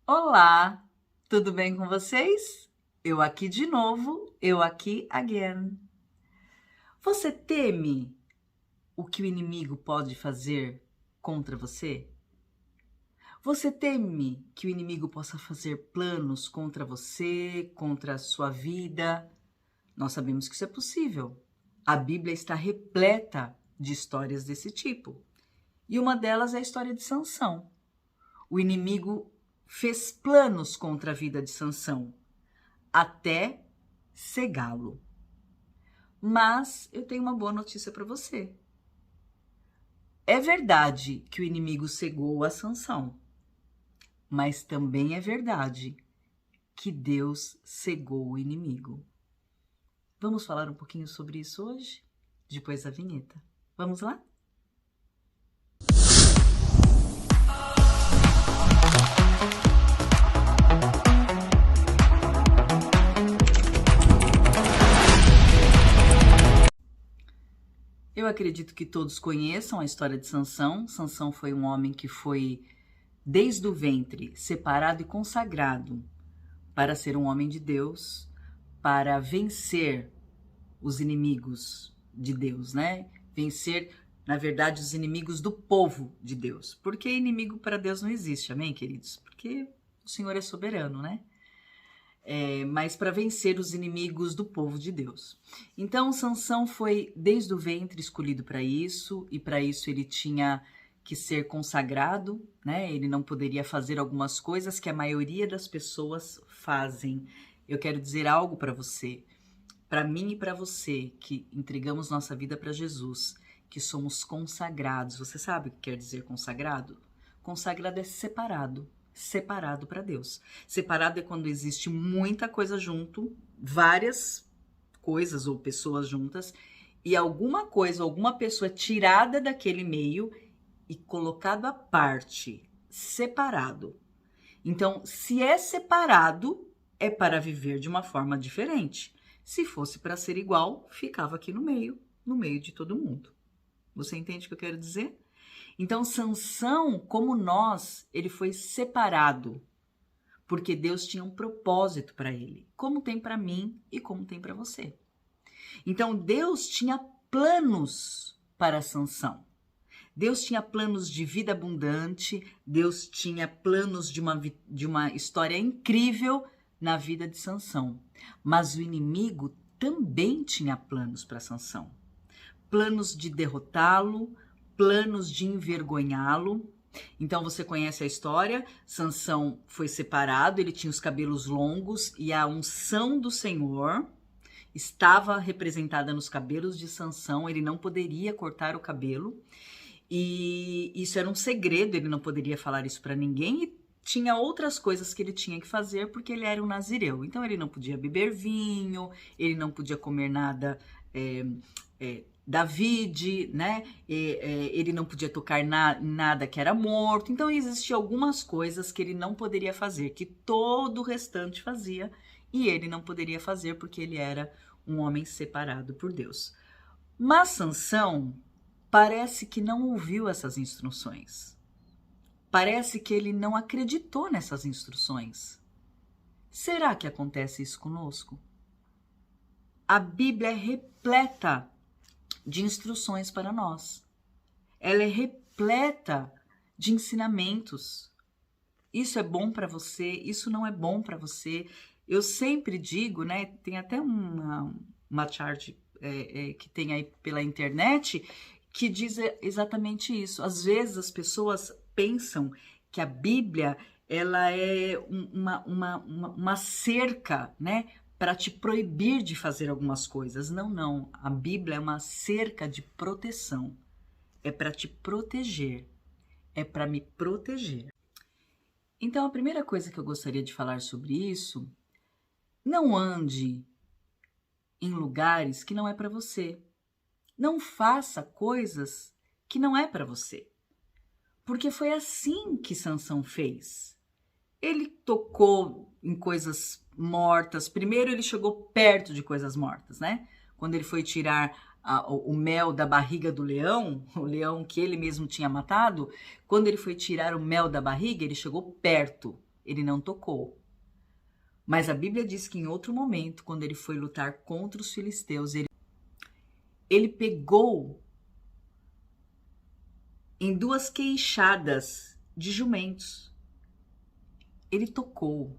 Olá, tudo bem com vocês? Eu aqui de novo, eu aqui again. Você teme o que o inimigo pode fazer contra você? Você teme que o inimigo possa fazer planos contra você, contra a sua vida? Nós sabemos que isso é possível. A Bíblia está repleta de histórias desse tipo. E uma delas é a história de Sansão. O inimigo fez planos contra a vida de Sansão, até cegá-lo. Mas eu tenho uma boa notícia para você. É verdade que o inimigo cegou a Sansão, mas também é verdade que Deus cegou o inimigo. Vamos falar um pouquinho sobre isso hoje? Depois da vinheta. Vamos lá? Eu acredito que todos conheçam a história de Sansão. Sansão foi um homem que foi, desde o ventre, separado e consagrado para ser um homem de Deus, para vencer os inimigos de Deus, né? Vencer, na verdade, os inimigos do povo de Deus. Porque inimigo para Deus não existe, amém, queridos? Porque o Senhor é soberano, né? Mas para vencer os inimigos do povo de Deus. Então, Sansão foi, desde o ventre, escolhido para isso, e para isso ele tinha que ser consagrado, né? Ele não poderia fazer algumas coisas que a maioria das pessoas fazem. Eu quero dizer algo para você, para mim e para você, que entregamos nossa vida para Jesus, que somos consagrados. Você sabe o que quer dizer consagrado? Consagrado é separado para Deus. Separado é quando existe muita coisa junto, várias coisas ou pessoas juntas, e alguma coisa, alguma pessoa tirada daquele meio e colocado à parte, separado. Então, se é separado, é para viver de uma forma diferente. Se fosse para ser igual, ficava aqui no meio de todo mundo. Você entende o que eu quero dizer? Então, Sansão, como nós, ele foi separado, porque Deus tinha um propósito para ele, como tem para mim e como tem para você. Então, Deus tinha planos para Sansão. Deus tinha planos de vida abundante, Deus tinha planos de uma história incrível na vida de Sansão. Mas o inimigo também tinha planos para Sansão. Planos de derrotá-lo, planos de envergonhá-lo. Então você conhece a história, Sansão foi separado, ele tinha os cabelos longos e a unção do Senhor estava representada nos cabelos de Sansão, ele não poderia cortar o cabelo e isso era um segredo, ele não poderia falar isso para ninguém e tinha outras coisas que ele tinha que fazer porque ele era um nazireu, então ele não podia beber vinho, ele não podia comer nada David, né? Ele não podia tocar nada que era morto. Então, existiam algumas coisas que ele não poderia fazer, que todo o restante fazia, e ele não poderia fazer porque ele era um homem separado por Deus. Mas Sansão parece que não ouviu essas instruções. Parece que ele não acreditou nessas instruções. Será que acontece isso conosco? A Bíblia é repleta de instruções para nós. Ela é repleta de ensinamentos. Isso é bom para você, isso não é bom para você. Eu sempre digo, né? Tem até uma chart que tem aí pela internet que diz exatamente isso. Às vezes as pessoas pensam que a Bíblia ela é uma cerca, né? Para te proibir de fazer algumas coisas. Não, não. A Bíblia é uma cerca de proteção. É para te proteger. É para me proteger. Então, a primeira coisa que eu gostaria de falar sobre isso, não ande em lugares que não é para você. Não faça coisas que não é para você. Porque foi assim que Sansão fez. Ele tocou em coisas mortas. Primeiro ele chegou perto de coisas mortas, né? Quando ele foi tirar o mel da barriga do leão, o leão que ele mesmo tinha matado, quando ele foi tirar o mel da barriga, ele chegou perto. ele não tocou. Mas a Bíblia diz que em outro momento, quando ele foi lutar contra os filisteus, ele pegou em 2 queixadas de jumentos. Ele tocou.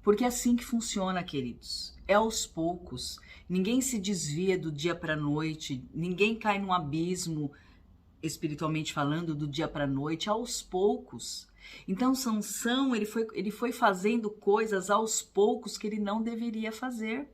Porque é assim que funciona, queridos. É aos poucos. Ninguém se desvia do dia para a noite. Ninguém cai num abismo, espiritualmente falando, do dia para a noite. Aos poucos. Então, Sansão, ele foi fazendo coisas aos poucos que ele não deveria fazer.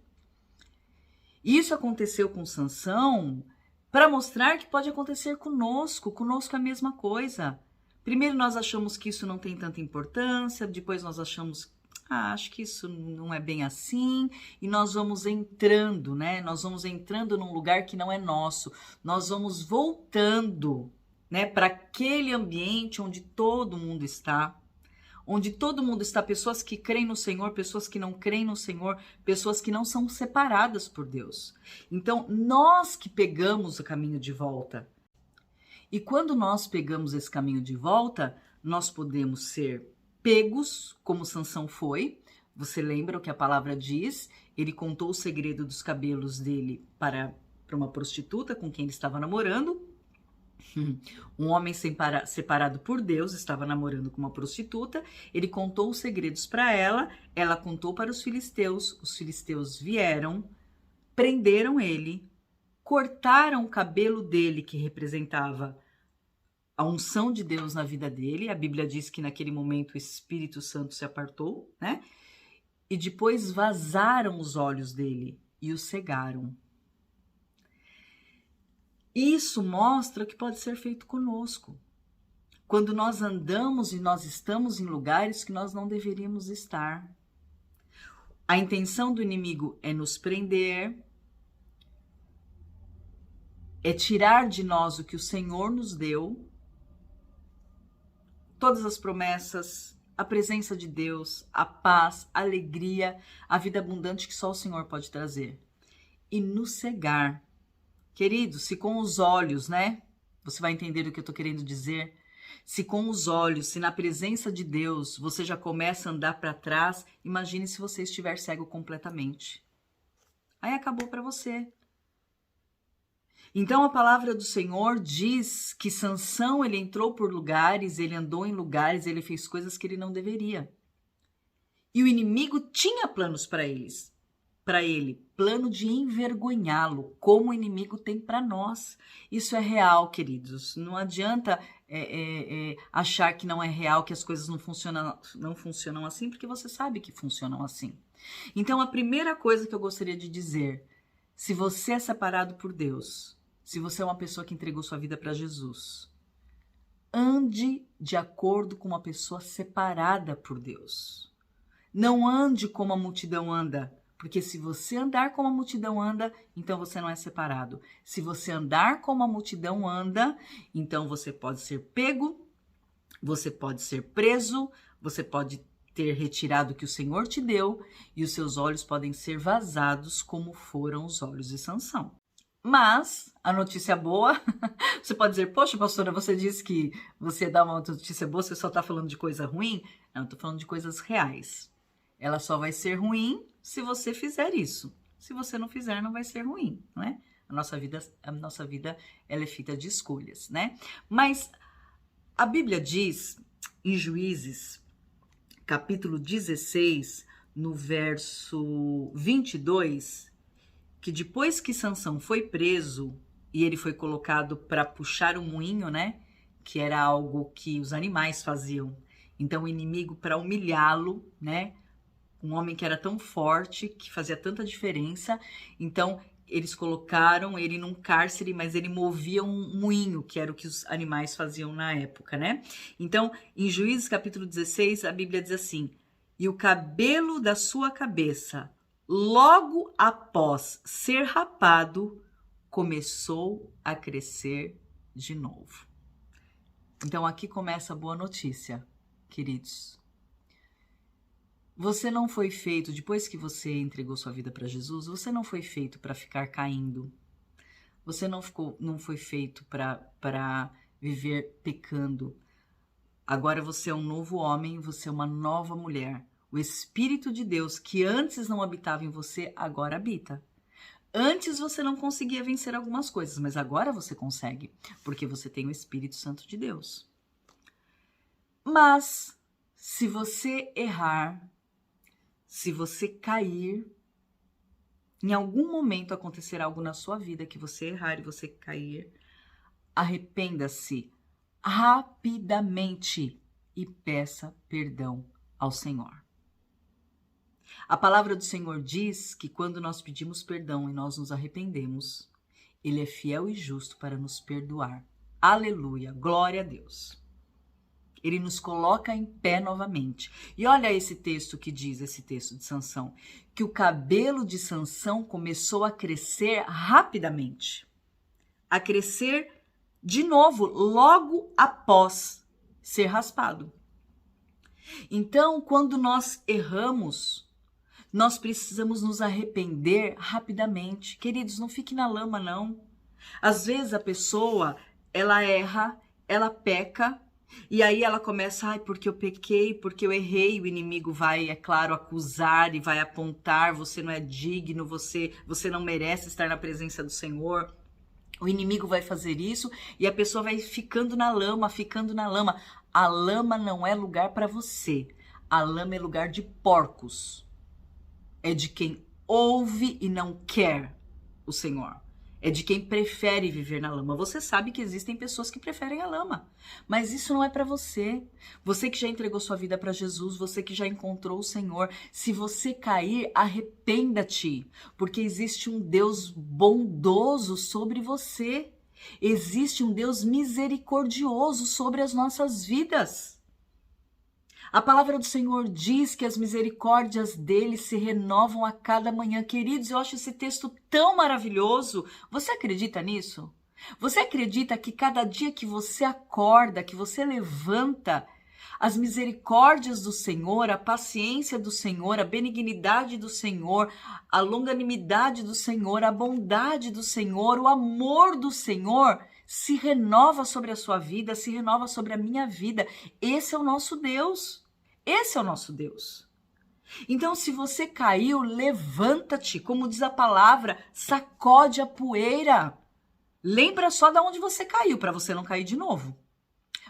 Isso aconteceu com Sansão para mostrar que pode acontecer conosco. Conosco é a mesma coisa. Primeiro nós achamos que isso não tem tanta importância, depois nós achamos, acho que isso não é bem assim, e nós vamos entrando, né? Nós vamos entrando num lugar que não é nosso. Nós vamos voltando, né, para aquele ambiente onde todo mundo está. Onde todo mundo está, pessoas que creem no Senhor, pessoas que não creem no Senhor, pessoas que não são separadas por Deus. Então, nós que pegamos o caminho de volta. E quando nós pegamos esse caminho de volta, nós podemos ser pegos, como Sansão foi. Você lembra o que a palavra diz? Ele contou o segredo dos cabelos dele para uma prostituta com quem ele estava namorando. Um homem separado por Deus estava namorando com uma prostituta. Ele contou os segredos para ela contou para os filisteus vieram, prenderam ele, cortaram o cabelo dele, que representava a unção de Deus na vida dele. A Bíblia diz que naquele momento o Espírito Santo se apartou, né? E depois vazaram os olhos dele e o cegaram. Isso mostra que pode ser feito conosco. Quando nós andamos e nós estamos em lugares que nós não deveríamos estar. A intenção do inimigo é nos prender, é tirar de nós o que o Senhor nos deu, todas as promessas, a presença de Deus, a paz, a alegria, a vida abundante que só o Senhor pode trazer. E nos cegar. Querido, se com os olhos, né? Você vai entender o que eu estou querendo dizer. Se com os olhos, se na presença de Deus, você já começa a andar para trás, imagine se você estiver cego completamente. Aí acabou para você. Então a palavra do Senhor diz que Sansão, ele entrou por lugares, ele andou em lugares, ele fez coisas que ele não deveria. E o inimigo tinha planos para ele, plano de envergonhá-lo, como o inimigo tem para nós. Isso é real, queridos. Não adianta achar que não é real, que as coisas não funcionam assim, porque você sabe que funcionam assim. Então, a primeira coisa que eu gostaria de dizer, se você é separado por Deus, se você é uma pessoa que entregou sua vida para Jesus, ande de acordo com uma pessoa separada por Deus. Não ande como a multidão anda, porque se você andar como a multidão anda, então você não é separado. Se você andar como a multidão anda, então você pode ser pego, você pode ser preso, você pode ter retirado o que o Senhor te deu e os seus olhos podem ser vazados como foram os olhos de Sansão. Mas a notícia boa, você pode dizer, poxa, pastora, você disse que você dá uma notícia boa, você só está falando de coisa ruim? Não, eu estou falando de coisas reais. Ela só vai ser ruim se você fizer isso. Se você não fizer, não vai ser ruim, não é? A nossa vida ela é feita de escolhas, né? Mas a Bíblia diz, em Juízes, capítulo 16, no verso 22, que depois que Sansão foi preso e ele foi colocado para puxar o moinho, né? Que era algo que os animais faziam. Então o inimigo, para humilhá-lo, né? Um homem que era tão forte, que fazia tanta diferença. Então, eles colocaram ele num cárcere, mas ele movia um moinho, que era o que os animais faziam na época, né? Então, em Juízes capítulo 16, a Bíblia diz assim, e o cabelo da sua cabeça, logo após ser rapado, começou a crescer de novo. Então, aqui começa a boa notícia, queridos. Você não foi feito, depois que você entregou sua vida para Jesus, você não foi feito para ficar caindo. Você não foi feito para viver pecando. Agora você é um novo homem, você é uma nova mulher. O Espírito de Deus, que antes não habitava em você, agora habita. Antes você não conseguia vencer algumas coisas, mas agora você consegue, porque você tem o Espírito Santo de Deus. Mas, se você errar, se você cair, em algum momento acontecer algo na sua vida que você errar e você cair, arrependa-se rapidamente e peça perdão ao Senhor. A palavra do Senhor diz que quando nós pedimos perdão e nós nos arrependemos, Ele é fiel e justo para nos perdoar. Aleluia, glória a Deus. Ele nos coloca em pé novamente. E olha esse texto que diz, esse texto de Sansão, que o cabelo de Sansão começou a crescer rapidamente. A crescer de novo, logo após ser raspado. Então, quando nós erramos, nós precisamos nos arrepender rapidamente. Queridos, não fique na lama, não. Às vezes a pessoa, ela erra, ela peca, e aí ela começa, ai, porque eu pequei, porque eu errei, o inimigo vai, é claro, acusar e vai apontar, você não é digno, você não merece estar na presença do Senhor. O inimigo vai fazer isso e a pessoa vai ficando na lama, ficando na lama. A lama não é lugar para você. A lama é lugar de porcos. É de quem ouve e não quer o Senhor. É de quem prefere viver na lama. Você sabe que existem pessoas que preferem a lama, mas isso não é para você. Você que já entregou sua vida para Jesus, você que já encontrou o Senhor, se você cair, arrependa-te, porque existe um Deus bondoso sobre você. Existe um Deus misericordioso sobre as nossas vidas. A palavra do Senhor diz que as misericórdias dele se renovam a cada manhã. Queridos, eu acho esse texto tão maravilhoso. Você acredita nisso? Você acredita que cada dia que você acorda, que você levanta, as misericórdias do Senhor, a paciência do Senhor, a benignidade do Senhor, a longanimidade do Senhor, a bondade do Senhor, o amor do Senhor se renova sobre a sua vida, se renova sobre a minha vida. Esse é o nosso Deus. Esse é o nosso Deus. Então, se você caiu, levanta-te, como diz a palavra, sacode a poeira. Lembra só de onde você caiu, para você não cair de novo.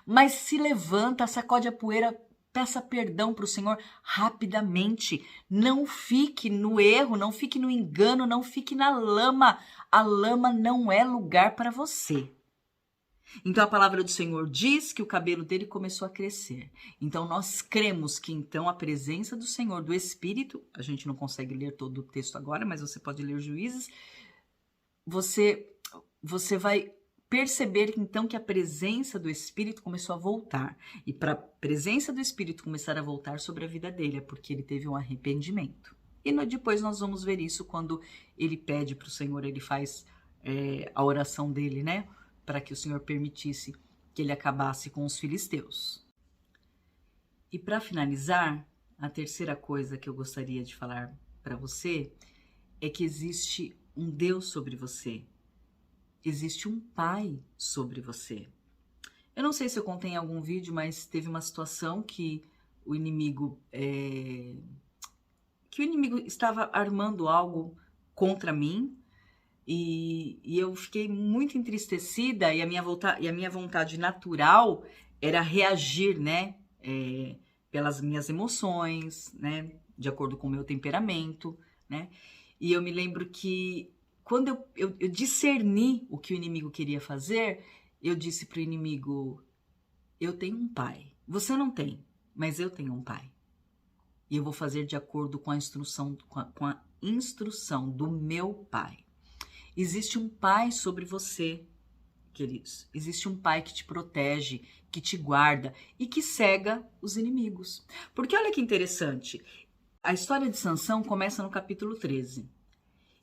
Mas se levanta, sacode a poeira, peça perdão para o Senhor rapidamente. Não fique no erro, não fique no engano, não fique na lama. A lama não é lugar para você. Então a palavra do Senhor diz que o cabelo dele começou a crescer. Então nós cremos que então a presença do Senhor, do Espírito, a gente não consegue ler todo o texto agora, mas você pode ler Juízes, você vai perceber então que a presença do Espírito começou a voltar. E para a presença do Espírito começar a voltar sobre a vida dele, é porque ele teve um arrependimento. E depois nós vamos ver isso quando ele pede para o Senhor, ele faz a oração dele, né? Para que o Senhor permitisse que ele acabasse com os filisteus. E para finalizar, a terceira coisa que eu gostaria de falar para você é que existe um Deus sobre você. Existe um Pai sobre você. Eu não sei se eu contei em algum vídeo, mas teve uma situação que o inimigo estava armando algo contra mim. E eu fiquei muito entristecida e a minha vontade natural era reagir, né, pelas minhas emoções, né, de acordo com o meu temperamento, né, e eu me lembro que quando eu discerni o que o inimigo queria fazer, eu disse para o inimigo, eu tenho um pai, você não tem, mas eu tenho um pai, e eu vou fazer de acordo com a instrução do meu pai. Existe um Pai sobre você, queridos. Existe um Pai que te protege, que te guarda e que cega os inimigos. Porque olha que interessante, a história de Sansão começa no capítulo 13.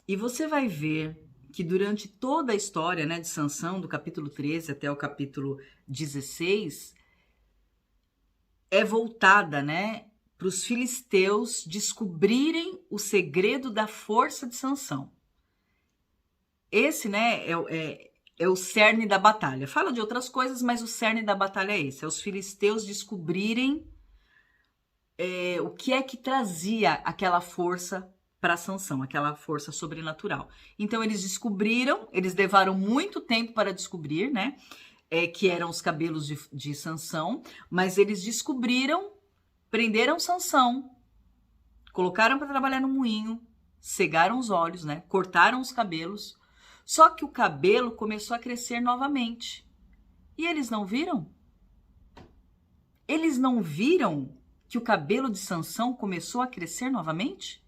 E você vai ver que durante toda a história, né, de Sansão, do capítulo 13 até o capítulo 16, é voltada, né, para os filisteus descobrirem o segredo da força de Sansão. Esse, né, é o cerne da batalha. Fala de outras coisas, mas o cerne da batalha é esse. É os filisteus descobrirem o que é que trazia aquela força para Sansão, aquela força sobrenatural. Então eles descobriram, eles levaram muito tempo para descobrir, né? Que eram os cabelos de Sansão, mas eles descobriram, prenderam Sansão, colocaram para trabalhar no moinho, cegaram os olhos, né? Cortaram os cabelos. Só que o cabelo começou a crescer novamente. E eles não viram? Eles não viram que o cabelo de Sansão começou a crescer novamente?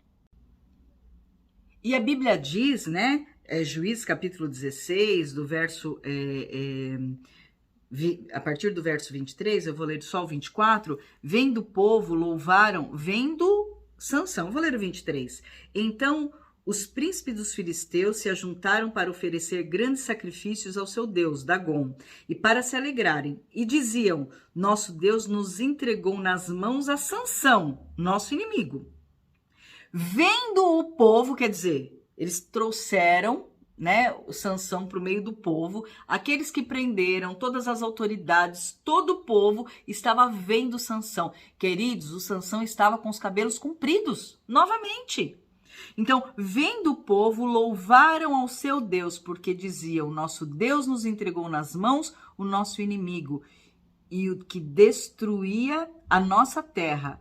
E a Bíblia diz, né? Juízes capítulo 16, do verso... a partir do verso 23, eu vou ler só o 24. Vendo o povo, louvaram, vendo Sansão. Vou ler o 23. Então, os príncipes dos filisteus se ajuntaram para oferecer grandes sacrifícios ao seu Deus, Dagom, e para se alegrarem. E diziam, nosso Deus nos entregou nas mãos a Sansão, nosso inimigo. Vendo o povo, quer dizer, eles trouxeram, né, o Sansão para o meio do povo, aqueles que prenderam, todas as autoridades, todo o povo estava vendo Sansão. Queridos, o Sansão estava com os cabelos compridos, novamente. Então, vendo o povo, louvaram ao seu Deus, porque diziam, nosso Deus nos entregou nas mãos o nosso inimigo, e o que destruía a nossa terra,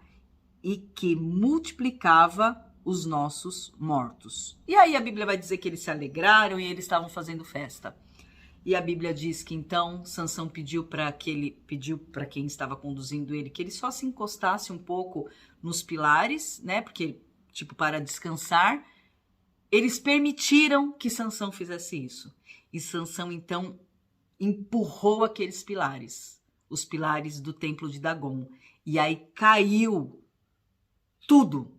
e que multiplicava os nossos mortos. E aí a Bíblia vai dizer que eles se alegraram e eles estavam fazendo festa. E a Bíblia diz que então Sansão pediu para quem estava conduzindo ele que ele só se encostasse um pouco nos pilares, né? Porque tipo para descansar. Eles permitiram que Sansão fizesse isso. E Sansão então empurrou aqueles pilares, os pilares do templo de Dagom. E aí caiu tudo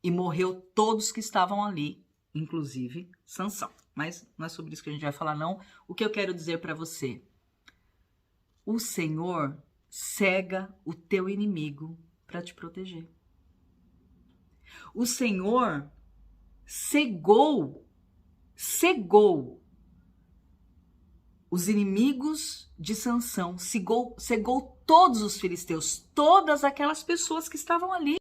e morreu todos que estavam ali, inclusive Sansão. Mas não é sobre isso que a gente vai falar, não. O que eu quero dizer para você? O Senhor cega o teu inimigo para te proteger. O Senhor cegou os inimigos de Sansão, cegou todos os filisteus, todas aquelas pessoas que estavam ali.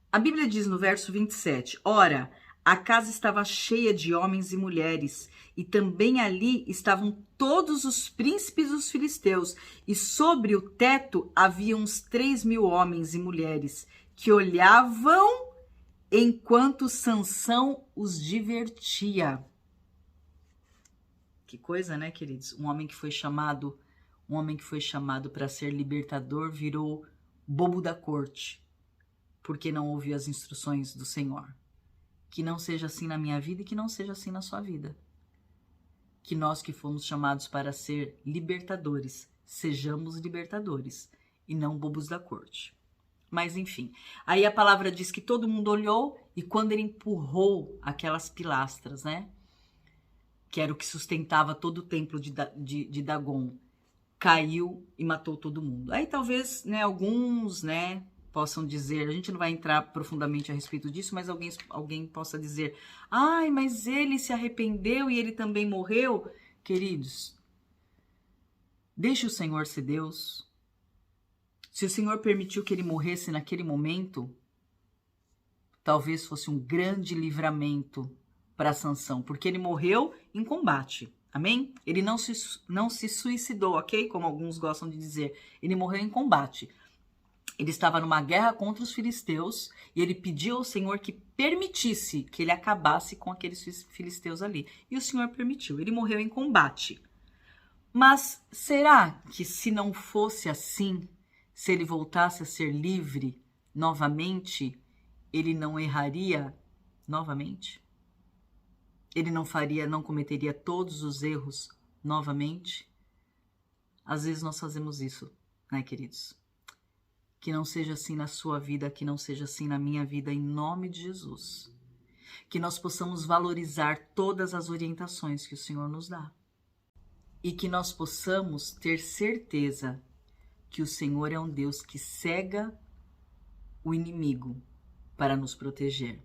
A Bíblia diz no verso 27, ora, a casa estava cheia de homens e mulheres, e também ali estavam todos os príncipes dos filisteus, e sobre o teto havia uns 3.000 homens e mulheres, que olhavam enquanto Sansão os divertia. Que coisa, né, queridos? Um homem que foi chamado para ser libertador virou bobo da corte, porque não ouviu as instruções do Senhor. Que não seja assim na minha vida e que não seja assim na sua vida. Que nós que fomos chamados para ser libertadores, sejamos libertadores e não bobos da corte. Mas enfim, aí a palavra diz que todo mundo olhou e quando ele empurrou aquelas pilastras, né? Que era o que sustentava todo o templo de Dagom, caiu e matou todo mundo. Aí talvez, né, alguns, né, possam dizer, a gente não vai entrar profundamente a respeito disso, mas alguém possa dizer, ai, mas ele se arrependeu e ele também morreu. Queridos, deixe o Senhor ser Deus. Se o Senhor permitiu que ele morresse naquele momento, talvez fosse um grande livramento para Sansão, porque ele morreu em combate, amém? Ele não se suicidou, ok? Como alguns gostam de dizer, ele morreu em combate. Ele estava numa guerra contra os filisteus e ele pediu ao Senhor que permitisse que ele acabasse com aqueles filisteus ali. E o Senhor permitiu, ele morreu em combate. Mas será que se não fosse assim, se ele voltasse a ser livre novamente, ele não erraria novamente? Ele não cometeria todos os erros novamente? Às vezes nós fazemos isso, né, queridos? Que não seja assim na sua vida, que não seja assim na minha vida, em nome de Jesus. Que nós possamos valorizar todas as orientações que o Senhor nos dá. E que nós possamos ter certeza que o Senhor é um Deus que cega o inimigo para nos proteger.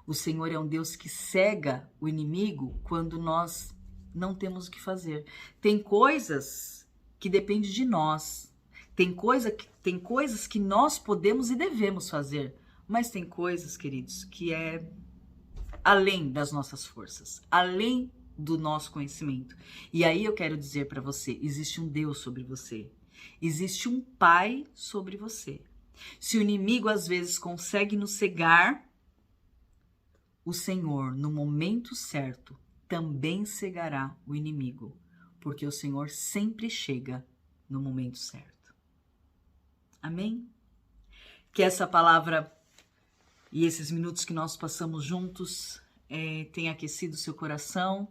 O Senhor é um Deus que cega o inimigo quando nós não temos o que fazer. Tem coisas que dependem de nós. Tem coisas que nós podemos e devemos fazer. Mas tem coisas, queridos, que é além das nossas forças, além do nosso conhecimento. E aí eu quero dizer para você, existe um Deus sobre você. Existe um Pai sobre você. Se o inimigo às vezes consegue nos cegar, o Senhor, no momento certo, também cegará o inimigo, porque o Senhor sempre chega no momento certo. Amém? Que essa palavra e esses minutos que nós passamos juntos tenha aquecido seu coração,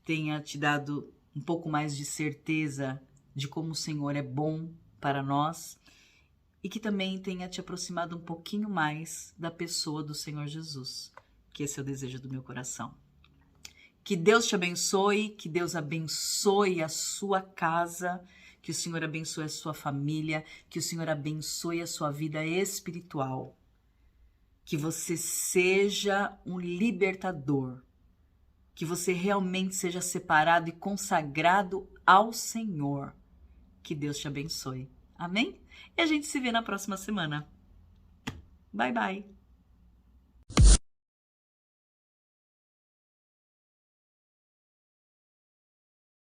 tenha te dado um pouco mais de certeza de como o Senhor é bom para nós e que também tenha te aproximado um pouquinho mais da pessoa do Senhor Jesus, que esse é o desejo do meu coração. Que Deus te abençoe, que Deus abençoe a sua casa, que o Senhor abençoe a sua família, que o Senhor abençoe a sua vida espiritual. Que você seja um libertador, que você realmente seja separado e consagrado ao Senhor. Que Deus te abençoe. Amém? E a gente se vê na próxima semana. Bye, bye.